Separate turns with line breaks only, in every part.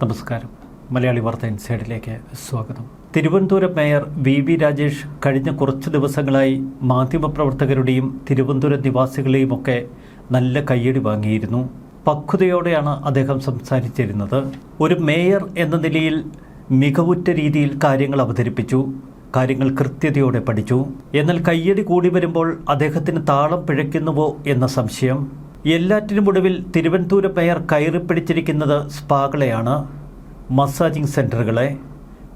നമസ്കാരം. മലയാളി വാർത്ത ഇൻസൈഡിലേക്ക് സ്വാഗതം. തിരുവനന്തപുരം മേയർ വി രാജേഷ് കഴിഞ്ഞ കുറച്ച് ദിവസങ്ങളായി മാധ്യമപ്രവർത്തകരുടെയും തിരുവനന്തപുരം നിവാസികളെയും ഒക്കെ നല്ല കയ്യടി വാങ്ങിയിരുന്നു. പക്വതയോടെയാണ് അദ്ദേഹം സംസാരിച്ചിരുന്നത്. ഒരു മേയർ എന്ന നിലയിൽ മികവുറ്റ രീതിയിൽ കാര്യങ്ങൾ അവതരിപ്പിച്ചു. കാര്യങ്ങൾ കൃത്യതയോടെ പഠിച്ചു. എന്നാൽ കയ്യടി കൂടി വരുമ്പോൾ അദ്ദേഹത്തിന് താളം പിഴയ്ക്കുന്നുവോ എന്ന സംശയം. എല്ലാറ്റിനുമൊടുവിൽ തിരുവനന്തപുരം മേയർ കയറിപ്പിടിച്ചിരിക്കുന്നത് സ്പാകളെയാണ്, മസാജിംഗ് സെൻ്ററുകളെ.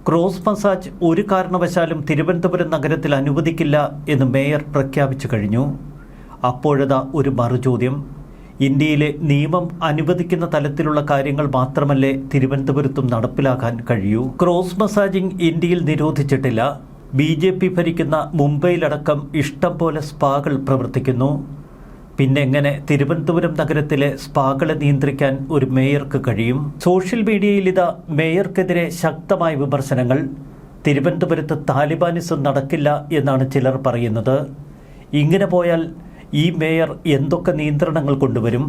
ക്രോസ് മസാജ് ഒരു കാരണവശാലും തിരുവനന്തപുരം നഗരത്തിൽ അനുവദിക്കില്ല എന്ന് മേയർ പ്രഖ്യാപിച്ചു കഴിഞ്ഞു. അപ്പോഴതാ ഒരു മറുചോദ്യം. ഇന്ത്യയിലെ നിയമം അനുവദിക്കുന്ന തലത്തിലുള്ള കാര്യങ്ങൾ മാത്രമല്ലേ തിരുവനന്തപുരത്തും നടപ്പിലാക്കാൻ കഴിയൂ? ക്രോസ് മസാജിംഗ് ഇന്ത്യയിൽ നിരോധിച്ചിട്ടില്ല. BJP ഭരിക്കുന്ന മുംബൈയിലടക്കം ഇഷ്ടം പോലെ സ്പാകൾ പ്രവർത്തിക്കുന്നു. പിന്നെ എങ്ങനെ തിരുവനന്തപുരം നഗരത്തിലെ സ്പാകളെ നിയന്ത്രിക്കാൻ ഒരു മേയർക്ക് കഴിയും? സോഷ്യൽ മീഡിയയിൽ ഇതാ മേയർക്കെതിരെ ശക്തമായ വിമർശനങ്ങൾ. തിരുവനന്തപുരത്ത് താലിബാനിസം നടക്കില്ല എന്നാണ് ചിലർ പറയുന്നത്. ഇങ്ങനെ പോയാൽ ഈ മേയർ എന്തൊക്കെ നിയന്ത്രണങ്ങൾ കൊണ്ടുവരും?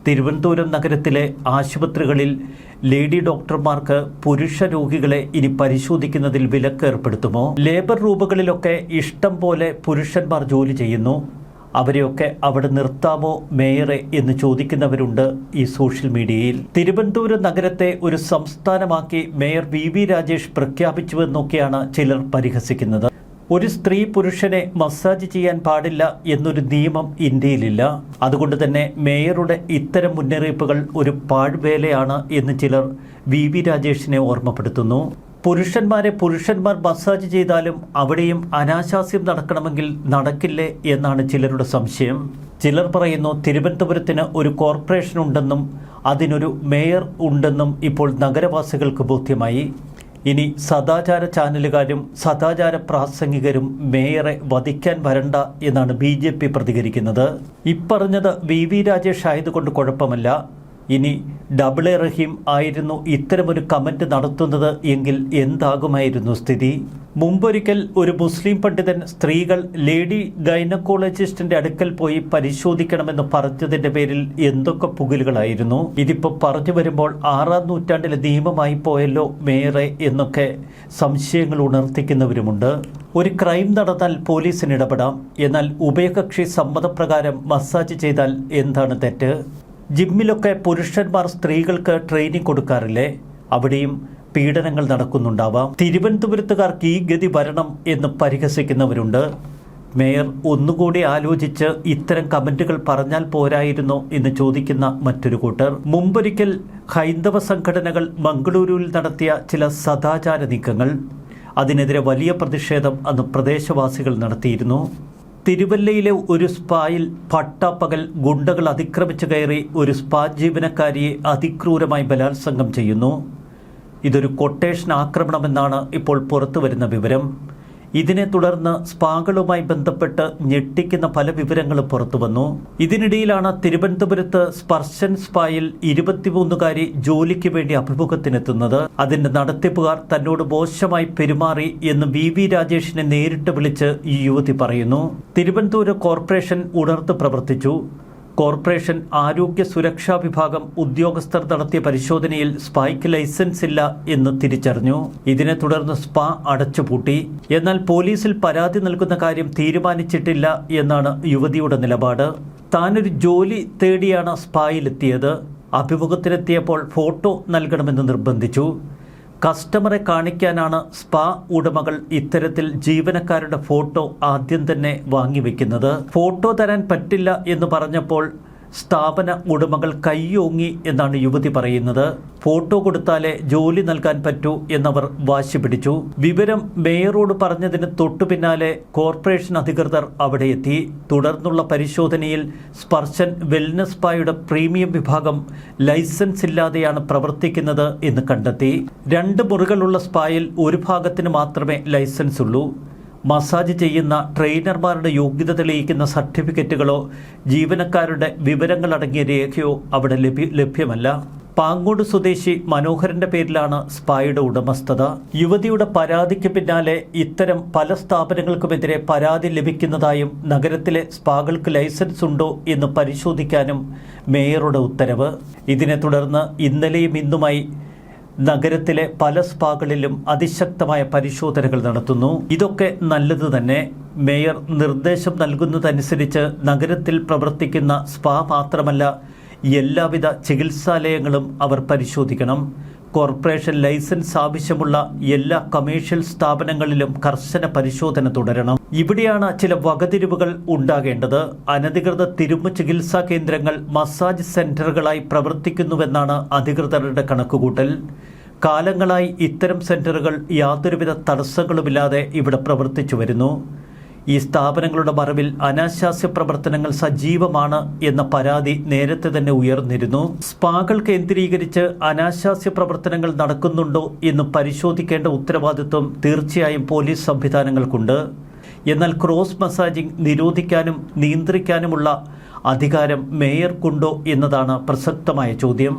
തിരുവനന്തപുരം നഗരത്തിലെ ആശുപത്രികളിൽ ലേഡി ഡോക്ടർമാർക്ക് പുരുഷ രോഗികളെ ഇനി പരിശോധിക്കുന്നതിൽ വിലക്ക് ഏർപ്പെടുത്തുമോ? ലേബർ റൂമുകളിലൊക്കെ ഇഷ്ടം പോലെ പുരുഷന്മാർ ജോലി ചെയ്യുന്നു. അവരെയൊക്കെ അവിടെ നിർത്താമോ മേയറെ എന്ന് ചോദിക്കുന്നവരുണ്ട് ഈ സോഷ്യൽ മീഡിയയിൽ. തിരുവനന്തപുരം നഗരത്തെ ഒരു സംസ്ഥാനമാക്കി മേയർ വി രാജേഷ് പ്രഖ്യാപിച്ചുവെന്നൊക്കെയാണ് ചിലർ പരിഹസിക്കുന്നത്. ഒരു സ്ത്രീ പുരുഷനെ മസാജ് ചെയ്യാൻ പാടില്ല എന്നൊരു നിയമം ഇന്ത്യയിലില്ല. അതുകൊണ്ട് തന്നെ മേയറുടെ ഇത്തരം മുന്നറിയിപ്പുകൾ ഒരു പാഴ്വേലയാണ് എന്ന് ചിലർ വി രാജേഷിനെ ഓർമ്മപ്പെടുത്തുന്നു. പുരുഷന്മാർ മസാജ് ചെയ്താലും അവിടെയും അനാശാസ്യം നടക്കണമെങ്കിൽ നടക്കില്ലേ എന്നാണ് ചിലരുടെ സംശയം. ചിലർ പറയുന്നു തിരുവനന്തപുരത്തിന് ഒരു കോർപ്പറേഷൻ ഉണ്ടെന്നും അതിനൊരു മേയർ ഉണ്ടെന്നും ഇപ്പോൾ നഗരവാസികൾക്ക് ബോധ്യമായി. ഇനി സദാചാര ചാനലുകാരും സദാചാര പ്രാസംഗികരും മേയറെ വധിക്കാൻ വരണ്ട എന്നാണ് BJP പ്രതികരിക്കുന്നത്. ഇപ്പറഞ്ഞത് വി രാജേഷ് ആയതുകൊണ്ട് കുഴപ്പമല്ല. ഇനി ഡബിൾ റഹീം ആയിരുന്നു ഇത്തരമൊരു കമൻറ്റ് നടത്തുന്നത് എങ്കിൽ എന്താകുമായിരുന്നു സ്ഥിതി? മുമ്പൊരിക്കൽ ഒരു മുസ്ലിം പണ്ഡിതൻ സ്ത്രീകൾ ലേഡി ഗൈനക്കോളജിസ്റ്റിന്റെ അടുക്കൽ പോയി പരിശോധിക്കണമെന്ന് പറഞ്ഞതിന്റെ പേരിൽ എന്തൊക്കെ പുകലുകളായിരുന്നു. ഇതിപ്പോൾ പറഞ്ഞു വരുമ്പോൾ 6-ാം നൂറ്റാണ്ടിലെ നിയമമായി പോയല്ലോ മേയറെ എന്നൊക്കെ സംശയങ്ങൾ ഉണർത്തിക്കുന്നവരുമുണ്ട്. ഒരു ക്രൈം നടന്നാൽ പോലീസിന് ഇടപെടാം. എന്നാൽ ഉഭയകക്ഷി സമ്മതപ്രകാരം മസാജ് ചെയ്താൽ എന്താണ് തെറ്റ്? ജിമ്മിലൊക്കെ പുരുഷന്മാർ സ്ത്രീകൾക്ക് ട്രെയിനിങ് കൊടുക്കാറില്ലേ? അവിടെയും പീഡനങ്ങൾ നടക്കുന്നുണ്ടാവാം. തിരുവനന്തപുരത്തുകാർക്ക് ഈ ഗതി വരണം എന്ന് പരിഹസിക്കുന്നവരുണ്ട്. മേയർ ഒന്നുകൂടി ആലോചിച്ച് ഇത്തരം കമന്റുകൾ പറഞ്ഞാൽ പോരായിരുന്നോ എന്ന് ചോദിക്കുന്ന മറ്റൊരു കൂട്ടർ. മുമ്പൊരിക്കൽ ഹൈന്ദവ സംഘടനകൾ മംഗളൂരുവിൽ നടത്തിയ ചില സദാചാര നീക്കങ്ങൾ, അതിനെതിരെ വലിയ പ്രതിഷേധം അന്ന് പ്രദേശവാസികൾ നടത്തിയിരുന്നു. തിരുവല്ലയിലെ ഒരു സ്പായിൽ പട്ടാപ്പകൽ ഗുണ്ടകൾ അതിക്രമിച്ചു കയറി ഒരു സ്പാ ജീവനക്കാരിയെ അതിക്രൂരമായി ബലാത്സംഗം ചെയ്യുന്നു. ഇതൊരു കൊട്ടേഷൻ ആക്രമണമെന്നാണ് ഇപ്പോൾ പുറത്തുവരുന്ന വിവരം. ഇതിനെ തുടർന്ന് സ്പാകളുമായി ബന്ധപ്പെട്ട് ഞെട്ടിക്കുന്ന പല വിവരങ്ങളും പുറത്തുവന്നു. ഇതിനിടയിലാണ് തിരുവനന്തപുരത്ത് സ്പർശൻ സ്പായിൽ 23-കാരി ജോലിക്ക് വേണ്ടി അഭിമുഖത്തിനെത്തുന്നത്. അതിന്റെ നടത്തിപ്പുകാർ തന്നോട് മോശമായി പെരുമാറി എന്ന് വി രാജേഷിനെ നേരിട്ട് വിളിച്ച് ഈ യുവതി പറയുന്നു. തിരുവനന്തപുരം കോർപ്പറേഷൻ ഉണർത്ത് പ്രവർത്തിച്ചു. കോർപ്പറേഷൻ ആരോഗ്യ സുരക്ഷാ വിഭാഗം ഉദ്യോഗസ്ഥർ നടത്തിയ പരിശോധനയിൽ സ്പായ്ക്ക് ലൈസൻസ് ഇല്ല എന്ന് തിരിച്ചറിഞ്ഞു. ഇതിനെ തുടർന്ന് സ്പാ അടച്ചുപൂട്ടി. എന്നാൽ പോലീസിൽ പരാതി നൽകുന്ന കാര്യം തീരുമാനിച്ചിട്ടില്ല എന്നാണ് യുവതിയുടെ നിലപാട്. താനൊരു ജോലി തേടിയാണ് സ്പായിലെത്തിയത്. അഭിമുഖത്തിനെത്തിയപ്പോൾ ഫോട്ടോ നൽകണമെന്ന് നിർബന്ധിച്ചു. കസ്റ്റമറെ കാണിക്കാനാണ് സ്പാ ഉടമകൾ ഇത്തരത്തിൽ ജീവനക്കാരുടെ ഫോട്ടോ ആദ്യം തന്നെ വാങ്ങിവെക്കുന്നത്. ഫോട്ടോ തരാൻ പറ്റില്ല എന്ന് പറഞ്ഞപ്പോൾ സ്ഥാപന ഉടമകൾ കൈയോങ്ങി എന്നാണ് യുവതി പറയുന്നത്. ഫോട്ടോ കൊടുത്താലേ ജോലി നൽകാൻ പറ്റൂ എന്നവർ വാശി പിടിച്ചു. വിവരം മേയറോട് പറഞ്ഞതിന് തൊട്ടു പിന്നാലെ കോർപ്പറേഷൻ അധികൃതർ അവിടെ എത്തി. തുടർന്നുള്ള പരിശോധനയിൽ സ്പർശൻ വെൽനസ് സ്പായുടെ പ്രീമിയം വിഭാഗം ലൈസൻസ് ഇല്ലാതെയാണ് പ്രവർത്തിക്കുന്നത് എന്ന് കണ്ടെത്തി. 2 മുറികളുള്ള സ്പായിൽ ഒരു ഭാഗത്തിന് മാത്രമേ ലൈസൻസ് ഉള്ളൂ. മസാജ് ചെയ്യുന്ന ട്രെയിനർമാരുടെ യോഗ്യത തെളിയിക്കുന്ന സർട്ടിഫിക്കറ്റുകളോ ജീവനക്കാരുടെ വിവരങ്ങളടങ്ങിയ രേഖയോ അവിടെ ലഭ്യമല്ല. പാങ്ങോട് സ്വദേശി മനോഹരന്റെ പേരിലാണ് സ്പായുടെ ഉടമസ്ഥത. യുവതിയുടെ പരാതിക്ക് പിന്നാലെ ഇത്തരം പല സ്ഥാപനങ്ങൾക്കുമെതിരെ പരാതി ലഭിക്കുന്നതായും നഗരത്തിലെ സ്പാകൾക്ക് ലൈസൻസ് ഉണ്ടോ എന്ന് പരിശോധിക്കാനും മേയറുടെ ഉത്തരവ്. ഇതിനെ തുടർന്ന് ഇന്നലെയും ഇന്നുമായി നഗരത്തിലെ പല സ്പാകളിലും അതിശക്തമായ പരിശോധനകൾ നടത്തുന്നു. ഇതൊക്കെ നല്ലത് തന്നെ. മേയർ നിർദ്ദേശം നൽകുന്നതനുസരിച്ച് നഗരത്തിൽ പ്രവർത്തിക്കുന്ന സ്പാ മാത്രമല്ല, എല്ലാവിധ ചികിത്സാലയങ്ങളും അവർ പരിശോധിക്കണം. കോർപ്പറേഷൻ ലൈസൻസ് ആവശ്യമുള്ള എല്ലാ കമേഴ്ഷ്യൽ സ്ഥാപനങ്ങളിലും കർശന പരിശോധന തുടരണം. ഇവിടെയാണ് ചില വകതിരിവുകൾ ഉണ്ടാകേണ്ടത്. അനധികൃത തിരുമു ചികിത്സാ കേന്ദ്രങ്ങൾ മസാജ് സെന്ററുകളായി പ്രവർത്തിക്കുന്നുവെന്നാണ് അധികൃതരുടെ കണക്കുകൂട്ടൽ. കാലങ്ങളായി ഇത്തരം സെന്ററുകൾ യാതൊരുവിധ തടസ്സങ്ങളുമില്ലാതെ ഇവിടെ പ്രവർത്തിച്ചു വരുന്നു. ഈ സ്ഥാപനങ്ങളുടെ മറവിൽ അനാശാസ്യ പ്രവർത്തനങ്ങൾ സജീവമാണ് എന്ന പരാതി നേരത്തെ തന്നെ ഉയർന്നിരുന്നു. സ്പാകൾ കേന്ദ്രീകരിച്ച് അനാശാസ്യ പ്രവർത്തനങ്ങൾ നടക്കുന്നുണ്ടോ എന്ന് പരിശോധിക്കേണ്ട ഉത്തരവാദിത്വം തീർച്ചയായും പോലീസ് സംവിധാനങ്ങൾക്കുണ്ട്. എന്നാൽ ക്രോസ് മസാജിംഗ് നിരോധിക്കാനും നിയന്ത്രിക്കാനുമുള്ള അധികാരം മേയർക്കുണ്ടോ എന്നതാണ് പ്രസക്തമായ ചോദ്യം.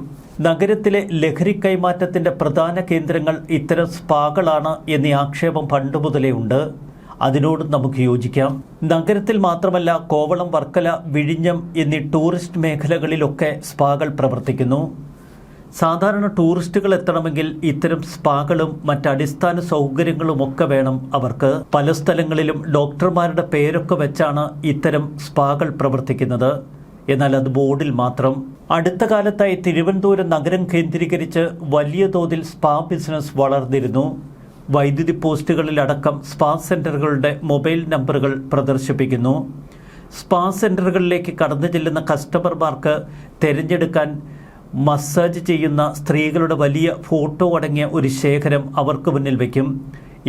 നഗരത്തിലെ ലഹരി കൈമാറ്റത്തിന്റെ പ്രധാന കേന്ദ്രങ്ങൾ ഇത്തരം സ്പാകളാണ് എന്ന ആക്ഷേപം പണ്ടുമുതലേ ഉണ്ട്. അതിനോട് നമുക്ക് യോജിക്കാം. നഗരത്തിൽ മാത്രമല്ല, കോവളം, വർക്കല, വിഴിഞ്ഞം എന്നീ ടൂറിസ്റ്റ് മേഖലകളിലൊക്കെ സ്പാകൾ പ്രവർത്തിക്കുന്നു. സാധാരണ ടൂറിസ്റ്റുകൾ എത്തണമെങ്കിൽ ഇത്തരം സ്പാകളും മറ്റടിസ്ഥാന സൗകര്യങ്ങളുമൊക്കെ വേണം അവർക്ക്. പല സ്ഥലങ്ങളിലും ഡോക്ടർമാരുടെ പേരൊക്കെ വെച്ചാണ് ഇത്തരം സ്പാകൾ പ്രവർത്തിക്കുന്നത്. എന്നാൽ അത് ബോർഡിൽ മാത്രം. അടുത്ത കാലത്തായി തിരുവനന്തപുരം നഗരം കേന്ദ്രീകരിച്ച് വലിയ തോതിൽ സ്പാ ബിസിനസ് വളർന്നിരുന്നു. വൈദ്യുതി പോസ്റ്റുകളിലടക്കം സ്പാ സെൻ്ററുകളുടെ മൊബൈൽ നമ്പറുകൾ പ്രദർശിപ്പിക്കുന്നു. സ്പാ സെൻ്ററുകളിലേക്ക് കടന്നു ചെല്ലുന്ന കസ്റ്റമർമാർക്ക് തിരഞ്ഞെടുക്കാൻ മസാജ് ചെയ്യുന്ന സ്ത്രീകളുടെ വലിയ ഫോട്ടോ അടങ്ങിയ ഒരു ശേഖരം അവർക്ക് മുന്നിൽ വയ്ക്കും.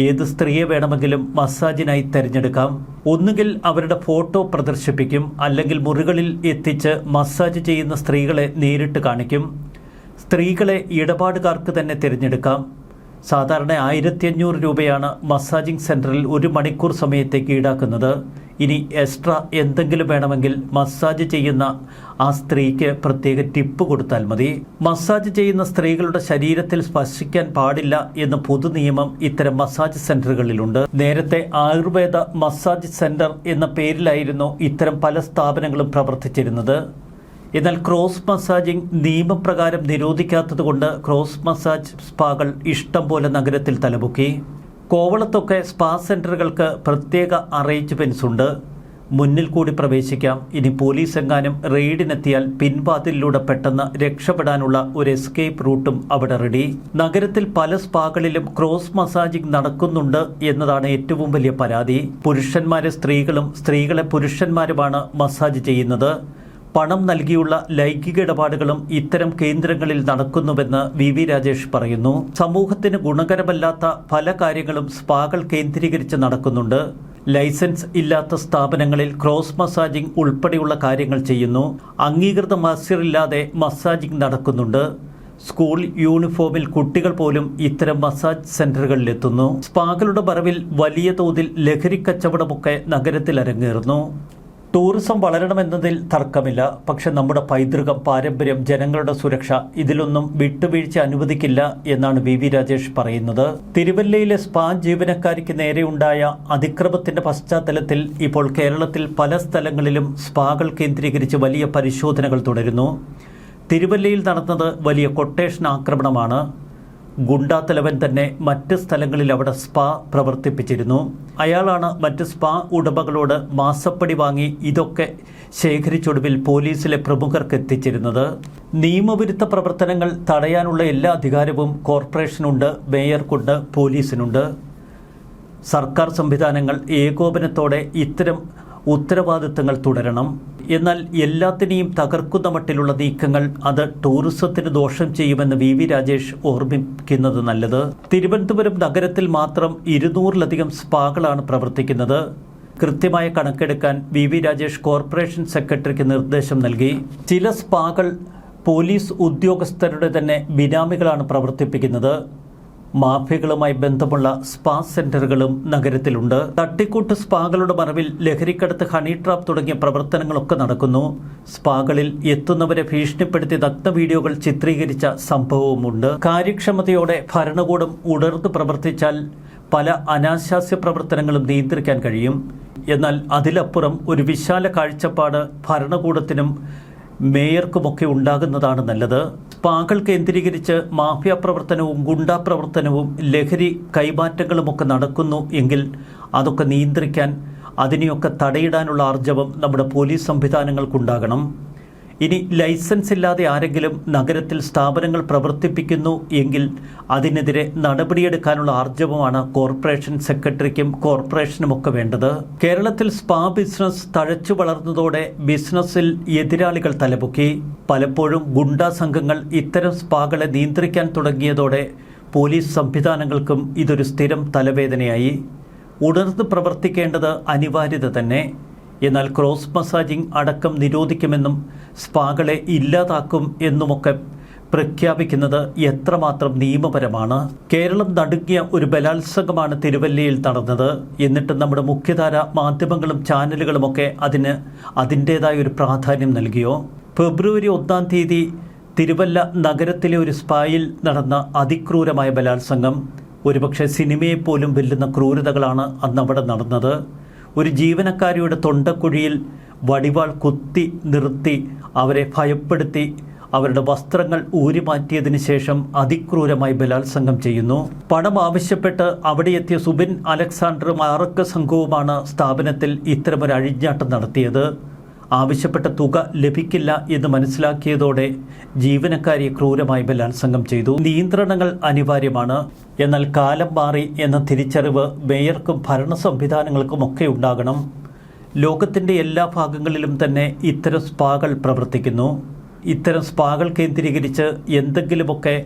ഏത് സ്ത്രീയെ വേണമെങ്കിലും മസാജിനായി തിരഞ്ഞെടുക്കാം. ഒന്നുകിൽ അവരുടെ ഫോട്ടോ പ്രദർശിപ്പിക്കും, അല്ലെങ്കിൽ മുറികളിൽ എത്തിച്ച് മസാജ് ചെയ്യുന്ന സ്ത്രീകളെ നേരിട്ട് കാണിക്കും. സ്ത്രീകളെ ഇടപാടുകാർക്ക് തന്നെ തിരഞ്ഞെടുക്കാം. സാധാരണ 1500 രൂപയാണ് മസാജിംഗ് സെൻറ്ററിൽ 1 മണിക്കൂർ സമയത്തേക്ക് ഈടാക്കുന്നത്. ഇനി എക്സ്ട്രാ എന്തെങ്കിലും വേണമെങ്കിൽ മസാജ് ചെയ്യുന്ന ആ സ്ത്രീക്ക് പ്രത്യേക ടിപ്പ് കൊടുത്താൽ മതി. മസാജ് ചെയ്യുന്ന സ്ത്രീകളുടെ ശരീരത്തിൽ സ്പർശിക്കാൻ പാടില്ല എന്ന പൊതു നിയമം ഇത്തരം മസാജ് സെന്ററുകളിലുണ്ട്. നേരത്തെ ആയുർവേദ മസാജ് സെന്റർ എന്ന പേരിലായിരുന്നു ഇത്തരം പല സ്ഥാപനങ്ങളും പ്രവർത്തിച്ചിരുന്നത്. എന്നാൽ ക്രോസ് മസാജിംഗ് നിയമപ്രകാരം നിരോധിക്കാത്തതുകൊണ്ട് ക്രോസ് മസാജ് സ്പാകൾ ഇഷ്ടം പോലെ നഗരത്തിൽ തലപൊക്കി. കോവളത്തൊക്കെ സ്പാ സെന്ററുകൾക്ക് പ്രത്യേക അറേഞ്ച്മെന്റ്സ് ഉണ്ട്. മുന്നിൽ കൂടി പ്രവേശിക്കാം. ഇനി പോലീസ് എങ്ങാനും റെയ്ഡിനെത്തിയാൽ പിൻവാതിലിലൂടെ പെട്ടെന്ന് രക്ഷപ്പെടാനുള്ള ഒരു എസ്കേപ്പ് റൂട്ടും അവിടെ റെഡി. നഗരത്തിൽ പല സ്പാകളിലും ക്രോസ് മസാജിംഗ് നടക്കുന്നുണ്ട് എന്നതാണ് ഏറ്റവും വലിയ പരാതി. പുരുഷന്മാരെ സ്ത്രീകളും സ്ത്രീകളെ പുരുഷന്മാരുമാണ് മസാജ് ചെയ്യുന്നത്. പണം നൽകിയുള്ള ലൈംഗിക ഇടപാടുകളും ഇത്തരം കേന്ദ്രങ്ങളിൽ നടക്കുന്നുവെന്ന് വി രാജേഷ് പറയുന്നു. സമൂഹത്തിന് ഗുണകരമല്ലാത്ത പല കാര്യങ്ങളും സ്പാകൾ കേന്ദ്രീകരിച്ച് നടക്കുന്നുണ്ട്. ലൈസൻസ് ഇല്ലാത്ത സ്ഥാപനങ്ങളിൽ ക്രോസ് മസാജിംഗ് ഉൾപ്പെടെയുള്ള കാര്യങ്ങൾ ചെയ്യുന്നു. അംഗീകൃത മത്സരമില്ലാതെ മസാജിംഗ് നടക്കുന്നുണ്ട്. സ്കൂൾ യൂണിഫോമിൽ കുട്ടികൾ പോലും ഇത്തരം മസാജ് സെന്ററുകളിലെത്തുന്നു. സ്പാകളുടെ മറവിൽ വലിയ തോതിൽ ലഹരി കച്ചവടമൊക്കെ നഗരത്തിൽ അരങ്ങേറുന്നു. ടൂറിസം വളരണമെന്നതിൽ തർക്കമില്ല. പക്ഷെ നമ്മുടെ പൈതൃകം, പാരമ്പര്യം, ജനങ്ങളുടെ സുരക്ഷ ഇതിലൊന്നും വിട്ടുവീഴ്ച അനുവദിക്കില്ല എന്നാണ് വി രാജേഷ് പറയുന്നത്. തിരുവല്ലയിലെ സ്പാ ജീവനക്കാരിക്ക് നേരെയുണ്ടായ അതിക്രമത്തിന്റെ പശ്ചാത്തലത്തിൽ ഇപ്പോൾ കേരളത്തിൽ പല സ്ഥലങ്ങളിലും സ്പാകൾ കേന്ദ്രീകരിച്ച് വലിയ പരിശോധനകൾ തുടരുന്നു. തിരുവല്ലയിൽ നടന്നത് വലിയ കൊട്ടേഷൻ ആക്രമണമാണ്. ഗുണ്ടാത്തലവൻ തന്നെ മറ്റ് സ്ഥലങ്ങളിൽ അവിടെ സ്പാ പ്രവർത്തിപ്പിച്ചിരുന്നു. അയാളാണ് മറ്റ് സ്പാ ഉടമകളോട് മാസപ്പടി വാങ്ങി ഇതൊക്കെ ശേഖരിച്ചൊടുവിൽ പോലീസിലെ പ്രമുഖർക്ക് എത്തിച്ചിരുന്നത്. നിയമവിരുദ്ധ പ്രവർത്തനങ്ങൾ തടയാനുള്ള എല്ലാ അധികാരവും കോർപ്പറേഷനുണ്ട്, മേയർക്കുണ്ട്, പോലീസിനുണ്ട്. സർക്കാർ സംവിധാനങ്ങൾ ഏകോപനത്തോടെ ഇത്തരം ഉത്തരവാദിത്തങ്ങൾ തുടരണം. എന്നാൽ എല്ലാത്തിനെയും തകർക്കുന്ന മട്ടിലുള്ള നീക്കങ്ങൾ അത് ടൂറിസത്തിന് ദോഷം ചെയ്യുമെന്ന് വി രാജേഷ് ഓർമ്മിക്കുന്നത് നല്ലത്. തിരുവനന്തപുരം നഗരത്തിൽ മാത്രം 200-ലധികം സ്പാകളാണ് പ്രവർത്തിക്കുന്നത്. കൃത്യമായ കണക്കെടുക്കാൻ വി രാജേഷ് കോർപ്പറേഷൻ സെക്രട്ടറിക്ക് നിർദ്ദേശം നൽകി. ചില സ്പാകൾ പോലീസ് ഉദ്യോഗസ്ഥരുടെ തന്നെ ബിനാമികളാണ് പ്രവർത്തിപ്പിക്കുന്നത്. മാഫിയകളുമായി ബന്ധമുള്ള സ്പാ സെന്ററുകളും നഗരത്തിലുണ്ട്. തട്ടിക്കൂട്ട് സ്പാകളുടെ മറവിൽ ലഹരിക്കടത്ത്, ഹണി ട്രാപ്പ് തുടങ്ങിയ പ്രവർത്തനങ്ങളൊക്കെ നടക്കുന്നു. സ്പാകളിൽ എത്തുന്നവരെ ഭീഷണിപ്പെടുത്തി നഗ്ന വീഡിയോകൾ ചിത്രീകരിച്ച സംഭവവുമുണ്ട്. കാര്യക്ഷമതയോടെ ഭരണകൂടം ഉണർന്നു പ്രവർത്തിച്ചാൽ പല അനാശാസ്യ പ്രവർത്തനങ്ങളും നിയന്ത്രിക്കാൻ കഴിയും. എന്നാൽ അതിലപ്പുറം ഒരു വിശാല കാഴ്ചപ്പാട് ഭരണകൂടത്തിനും മേയർക്കുമൊക്കെ ഉണ്ടാകുന്നതാണ് നല്ലത്. സ്പാകൾ കേന്ദ്രീകരിച്ച് മാഫിയ പ്രവർത്തനവും ഗുണ്ടാ പ്രവർത്തനവും ലഹരി കൈമാറ്റങ്ങളുമൊക്കെ നടക്കുന്നു എങ്കിൽ അതൊക്കെ നിയന്ത്രിക്കാൻ അതിനെയൊക്കെ തടയിടാനുള്ള ആർജവം നമ്മുടെ പോലീസ് സംവിധാനങ്ങൾക്കുണ്ടാകണം. ഇനി ലൈസൻസ് ഇല്ലാതെ ആരെങ്കിലും നഗരത്തിൽ സ്ഥാപനങ്ങൾ പ്രവർത്തിപ്പിക്കുന്നു എങ്കിൽ അതിനെതിരെ നടപടിയെടുക്കാനുള്ള ആർജവമാണ് കോർപ്പറേഷൻ സെക്രട്ടറിക്കും കോർപ്പറേഷനുമൊക്കെ വേണ്ടത്. കേരളത്തിൽ സ്പാ ബിസിനസ് തഴച്ചു വളർന്നതോടെ ബിസിനസ്സിൽ എതിരാളികൾ തലപൊക്കി. പലപ്പോഴും ഗുണ്ടാ സംഘങ്ങൾ ഇത്തരം സ്പാകളെ നിയന്ത്രിക്കാൻ തുടങ്ങിയതോടെ പോലീസ് സംവിധാനങ്ങൾക്കും ഇതൊരു സ്ഥിരം തലവേദനയായി. ഉണർന്ന് പ്രവർത്തിക്കേണ്ടത് അനിവാര്യത തന്നെ. എന്നാൽ ക്രോസ് മസാജിംഗ് അടക്കം നിരോധിക്കുമെന്നും സ്പാകളെ ഇല്ലാതാക്കും എന്നുമൊക്കെ പ്രഖ്യാപിക്കുന്നത് എത്രമാത്രം നിയമപരമാണ്? കേരളം നടുങ്ങിയ ഒരു ബലാത്സംഗമാണ് തിരുവല്ലയിൽ നടന്നത്. എന്നിട്ട് നമ്മുടെ മുഖ്യധാര മാധ്യമങ്ങളും ചാനലുകളുമൊക്കെ അതിന് അതിൻ്റേതായ ഒരു പ്രാധാന്യം നൽകിയോ? ഫെബ്രുവരി 1-ാം തീയതി തിരുവല്ല നഗരത്തിലെ ഒരു സ്പായിൽ നടന്ന അതിക്രൂരമായ ബലാത്സംഗം. ഒരുപക്ഷെ സിനിമയെപ്പോലും വെല്ലുന്ന ക്രൂരതകളാണ് അന്ന് അവിടെ നടന്നത്. ഒരു ജീവനക്കാരിയുടെ തൊണ്ടക്കുഴിയിൽ വടിവാൾ കുത്തി നിർത്തി അവരെ ഭയപ്പെടുത്തി അവരുടെ വസ്ത്രങ്ങൾ ഊരിമാറ്റിയതിനു ശേഷം അതിക്രൂരമായി ബലാത്സംഗം ചെയ്യുന്നു. പണം ആവശ്യപ്പെട്ട് അവിടെ എത്തിയ സുബിൻ അലക്സാണ്ടറും ആറക്ക സംഘവുമാണ് സ്ഥാപനത്തിൽ ഇത്തരമൊരു അഴിഞ്ഞാട്ടം നടത്തിയത്. ആവശ്യപ്പെട്ട തുക ലഭിക്കില്ല എന്ന് മനസ്സിലാക്കിയതോടെ ജീവനക്കാരിയെ ക്രൂരമായി ബലാത്സംഗം ചെയ്തു. നിയന്ത്രണങ്ങൾ അനിവാര്യമാണ്. എന്നാൽ കാലം മാറി എന്ന തിരിച്ചറിവ് മേയർക്കും ഭരണ സംവിധാനങ്ങൾക്കുമൊക്കെ ഉണ്ടാകണം. ലോകത്തിൻ്റെ എല്ലാ ഭാഗങ്ങളിലും തന്നെ ഇത്തരം സ്പാകൾ പ്രവർത്തിക്കുന്നു. ഇത്തരം സ്പാകൾ കേന്ദ്രീകരിച്ച് എന്തെങ്കിലുമൊക്കെ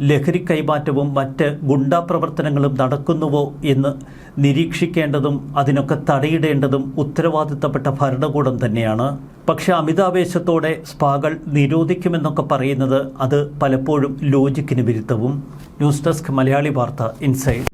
ലഹരി കൈമാറ്റവും മറ്റ് ഗുണ്ടാ പ്രവർത്തനങ്ങളും നടക്കുന്നുവോ എന്ന് നിരീക്ഷിക്കേണ്ടതും അതിനൊക്കെ തടയിടേണ്ടതും ഉത്തരവാദിത്തപ്പെട്ട ഭരണകൂടം തന്നെയാണ്. പക്ഷെ അമിതാവേശത്തോടെ സ്പാകൾ നിരോധിക്കുമെന്നൊക്കെ പറയുന്നത് അത് പലപ്പോഴും ലോജിക്കിന് വിരുദ്ധവും. ന്യൂസ് ഡെസ്ക് മലയാളി വാർത്ത ഇൻസൈഡ്.